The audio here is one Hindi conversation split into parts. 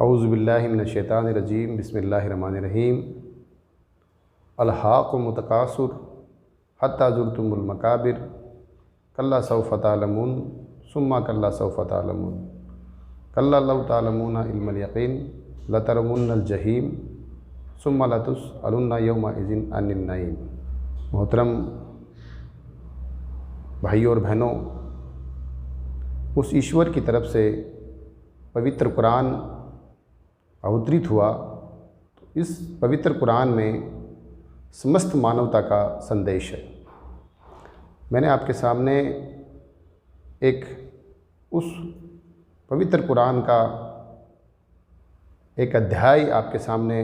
औज़ुबिल्लाहि मिनश्शैतानिर्रजीम बिस्मिल्लाहिर्रहमानिर्रहीम। अल्हाकुम मुतकासुर हत्ता ज़ुरतुमुल मकाबिर कल्ला सौफ़ तअलमून सुम्मा कल्ला सौफ़ तअलमून कल्ला लौ तअलमूना इल्मल यक़ीन लतरवुन्नल जहीम सुम्मा लतुसअलुन्ना यौमइज़िन अनिन नईम। मोहतरम भाइयों और बहनों, उस ईश्वर की तरफ से पवित्र कुरान अवतरित हुआ तो इस पवित्र कुरान में समस्त मानवता का संदेश है। मैंने आपके सामने एक उस पवित्र कुरान का एक अध्याय आपके सामने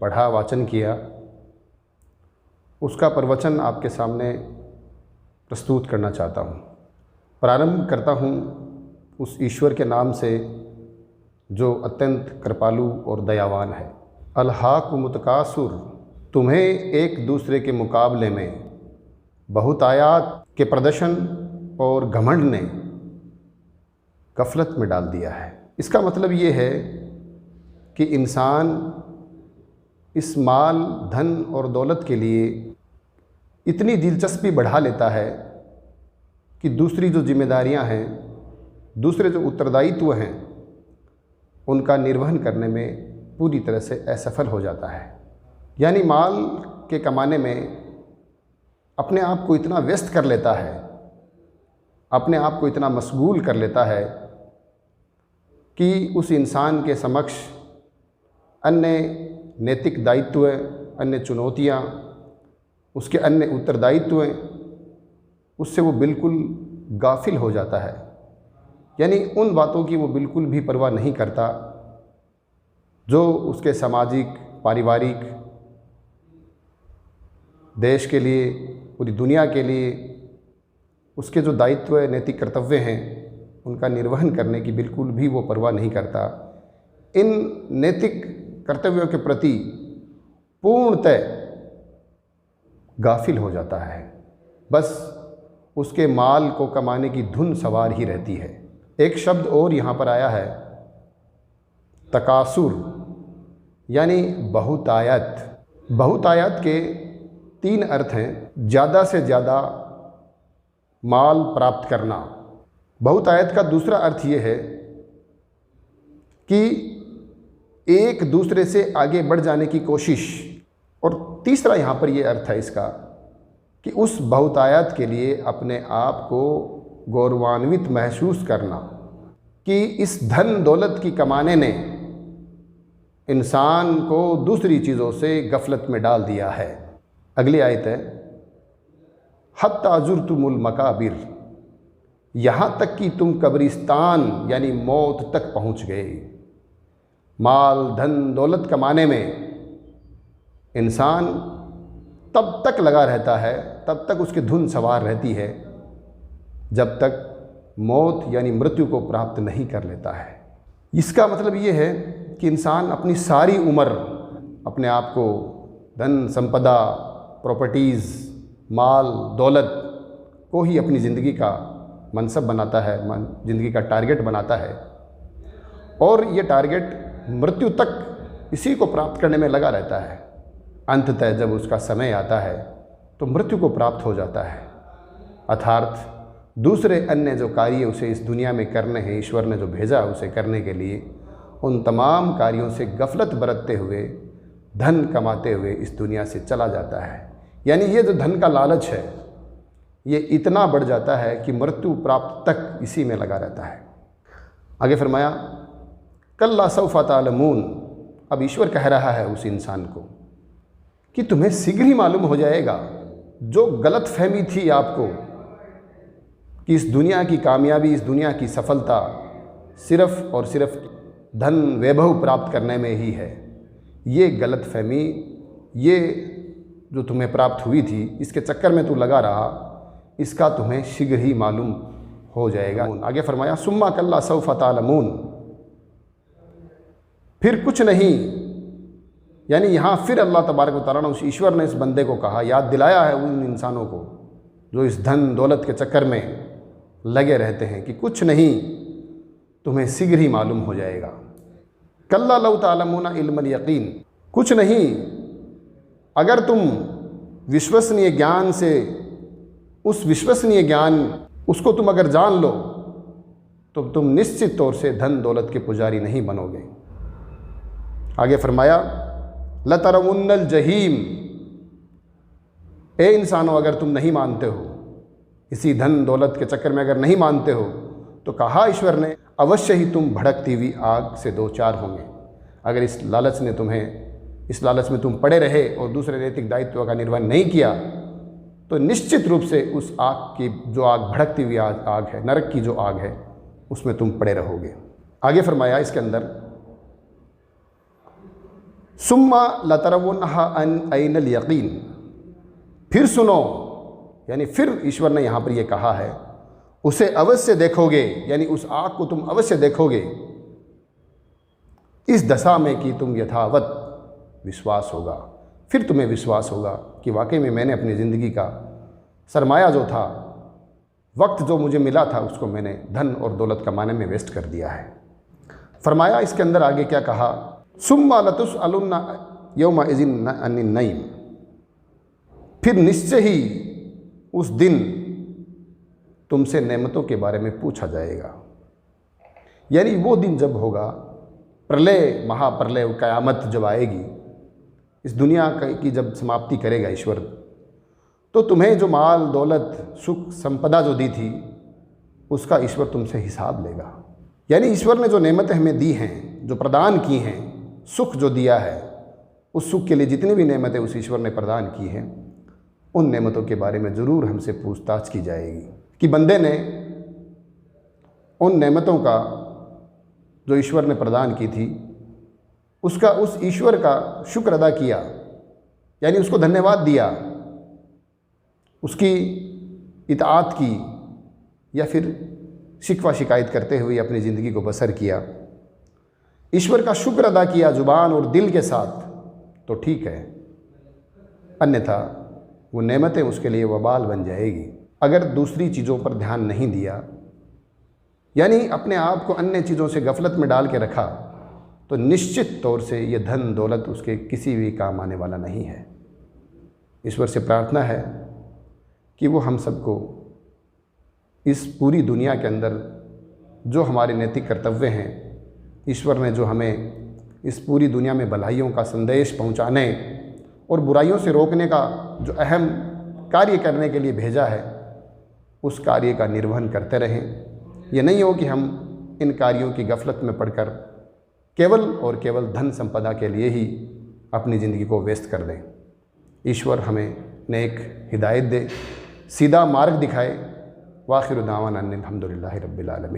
पढ़ा, वाचन किया, उसका प्रवचन आपके सामने प्रस्तुत करना चाहता हूँ। प्रारंभ करता हूँ उस ईश्वर के नाम से जो अत्यंत कृपालु और दयावान है। अल्हाकुमुत तकासुर, तुम्हें एक दूसरे के मुकाबले में बहुतायात के प्रदर्शन और घमंड ने गफलत में डाल दिया है। इसका मतलब ये है कि इंसान इस माल, धन और दौलत के लिए इतनी दिलचस्पी बढ़ा लेता है कि दूसरी जो जिम्मेदारियां हैं, दूसरे जो उत्तरदायित्व हैं, उनका निर्वहन करने में पूरी तरह से असफल हो जाता है। यानी माल के कमाने में अपने आप को इतना व्यस्त कर लेता है, अपने आप को इतना मशगूल कर लेता है कि उस इंसान के समक्ष अन्य नैतिक दायित्व, अन्य चुनौतियाँ, उसके अन्य उत्तरदायित्व, उससे वो बिल्कुल गाफिल हो जाता है। यानी उन बातों की वो बिल्कुल भी परवाह नहीं करता जो उसके सामाजिक, पारिवारिक, देश के लिए, पूरी दुनिया के लिए उसके जो दायित्व, नैतिक कर्तव्य हैं, उनका निर्वहन करने की बिल्कुल भी वो परवाह नहीं करता। इन नैतिक कर्तव्यों के प्रति पूर्णतः गाफिल हो जाता है। बस उसके माल को कमाने की धुन सवार ही रहती है। एक शब्द और यहाँ पर आया है, तकासुर, यानी बहुतायत। बहुतायत के 3 अर्थ हैं। ज़्यादा से ज़्यादा माल प्राप्त करना। बहुतायत का दूसरा अर्थ ये है कि एक दूसरे से आगे बढ़ जाने की कोशिश। और तीसरा यहाँ पर ये अर्थ है इसका कि उस बहुतायत के लिए अपने आप को गौरवान्वित महसूस करना कि इस धन दौलत की कमाने ने इंसान को दूसरी चीज़ों से गफलत में डाल दिया है। अगली आयत है, हत्ता ज़ुरतुमुल मकाबिर, यहाँ तक कि तुम कब्रिस्तान यानी मौत तक पहुँच गए। माल, धन, दौलत कमाने में इंसान तब तक लगा रहता है, तब तक उसकी धुन सवार रहती है जब तक मौत यानी मृत्यु को प्राप्त नहीं कर लेता है। इसका मतलब ये है कि इंसान अपनी सारी उम्र अपने आप को धन, संपदा, प्रॉपर्टीज़, माल, दौलत को ही अपनी ज़िंदगी का मनसब बनाता है, ज़िंदगी का टारगेट बनाता है, और ये टारगेट मृत्यु तक इसी को प्राप्त करने में लगा रहता है। अंततः जब उसका समय आता है तो मृत्यु को प्राप्त हो जाता है, अर्थात दूसरे अन्य जो कार्य उसे इस दुनिया में करने हैं, ईश्वर ने जो भेजा उसे करने के लिए, उन तमाम कार्यों से गफलत बरतते हुए, धन कमाते हुए इस दुनिया से चला जाता है। यानी ये जो धन का लालच है, ये इतना बढ़ जाता है कि मृत्यु प्राप्त तक इसी में लगा रहता है। आगे फरमाया, कल्ला सौफ़ तअलमून। अब ईश्वर कह रहा है उस इंसान को कि तुम्हें शीघ्र ही मालूम हो जाएगा जो गलत फहमी थी आपको कि इस दुनिया की कामयाबी, इस दुनिया की सफलता सिर्फ़ और सिर्फ धन, वैभव प्राप्त करने में ही है। ये गलत फहमी, ये जो तुम्हें प्राप्त हुई थी, इसके चक्कर में तू लगा रहा, इसका तुम्हें शीघ्र ही मालूम हो जाएगा। आगे फरमाया, सुम्मा कल्ला सौफ़ तअलमून, फिर कुछ नहीं। यानी यहाँ फिर अल्लाह तबारक व तआला ने, उस ईश्वर ने इस बंदे को कहा, याद दिलाया है उन इंसानों को जो इस धन दौलत के चक्कर में लगे रहते हैं कि कुछ नहीं, तुम्हें शीघ्र ही मालूम हो जाएगा। कल्ला लौ तालमूना इल्मल यकीन, कुछ नहीं, अगर तुम विश्वसनीय ज्ञान से, उस विश्वसनीय ज्ञान उसको तुम अगर जान लो तो तुम निश्चित तौर से धन दौलत के पुजारी नहीं बनोगे। आगे फरमाया लतरवुन्नल जहीम, ए इंसानों अगर तुम नहीं मानते हो, इसी धन दौलत के चक्कर में अगर नहीं मानते हो, तो कहा ईश्वर ने अवश्य ही तुम भड़कती हुई आग से दो चार होंगे। अगर इस लालच में तुम पड़े रहे और दूसरे नैतिक दायित्व का निर्वहन नहीं किया तो निश्चित रूप से उस आग की, जो आग भड़कती हुई आग है, नरक की जो आग है, उसमें तुम पड़े रहोगे। आगे फरमाया इसके अंदर सुम्मा लतरवुन्हा ऐनल यकीन, फिर सुनो, यानी फिर ईश्वर ने यहाँ पर यह कहा है उसे अवश्य देखोगे, यानी उस आग को तुम अवश्य देखोगे इस दशा में कि तुम यथावत विश्वास होगा, फिर तुम्हें विश्वास होगा कि वाकई में मैंने अपनी ज़िंदगी का सरमाया जो था, वक्त जो मुझे मिला था, उसको मैंने धन और दौलत कमाने में वेस्ट कर दिया है। फरमाया इसके अंदर आगे क्या कहा, सुम्मा लतुसअलुन्ना यौमा इज़िन अनिन नईम, फिर निश्चय ही उस दिन तुमसे नेमतों के बारे में पूछा जाएगा। यानी वो दिन जब होगा, प्रलय, महाप्रलय, क़यामत जब आएगी, इस दुनिया की जब समाप्ति करेगा ईश्वर, तो तुम्हें जो माल दौलत सुख संपदा जो दी थी उसका ईश्वर तुमसे हिसाब लेगा। यानी ईश्वर ने जो नेमतें हमें दी हैं, जो प्रदान की हैं, सुख जो दिया है, उस सुख के लिए जितनी भी नेमतें उस ईश्वर ने प्रदान की हैं, उन नेमतों के बारे में ज़रूर हमसे पूछताछ की जाएगी कि बंदे ने उन नेमतों का जो ईश्वर ने प्रदान की थी उसका, उस ईश्वर का शुक्र अदा किया, यानी उसको धन्यवाद दिया, उसकी इताअत की, या फिर शिकवा शिकायत करते हुए अपनी ज़िंदगी को बसर किया। ईश्वर का शुक्र अदा किया ज़ुबान और दिल के साथ तो ठीक है, अन्यथा वो नेमतें उसके लिए वबाल बन जाएगी। अगर दूसरी चीज़ों पर ध्यान नहीं दिया, यानी अपने आप को अन्य चीज़ों से गफलत में डाल के रखा, तो निश्चित तौर से ये धन दौलत उसके किसी भी काम आने वाला नहीं है। ईश्वर से प्रार्थना है कि वो हम सबको इस पूरी दुनिया के अंदर जो हमारे नैतिक कर्तव्य हैं, ईश्वर ने जो हमें इस पूरी दुनिया में भलाइयों का संदेश पहुंचाने और बुराइयों से रोकने का जो अहम कार्य करने के लिए भेजा है, उस कार्य का निर्वहन करते रहें। ये नहीं हो कि हम इन कार्यों की गफलत में पड़कर केवल और केवल धन संपदा के लिए ही अपनी ज़िंदगी को व्यस्त कर दें। ईश्वर हमें नेक हिदायत दे, सीधा मार्ग दिखाए। वाखिर दावाना अनिल हम्दुलिल्लाहि रब्बिल आलमीन।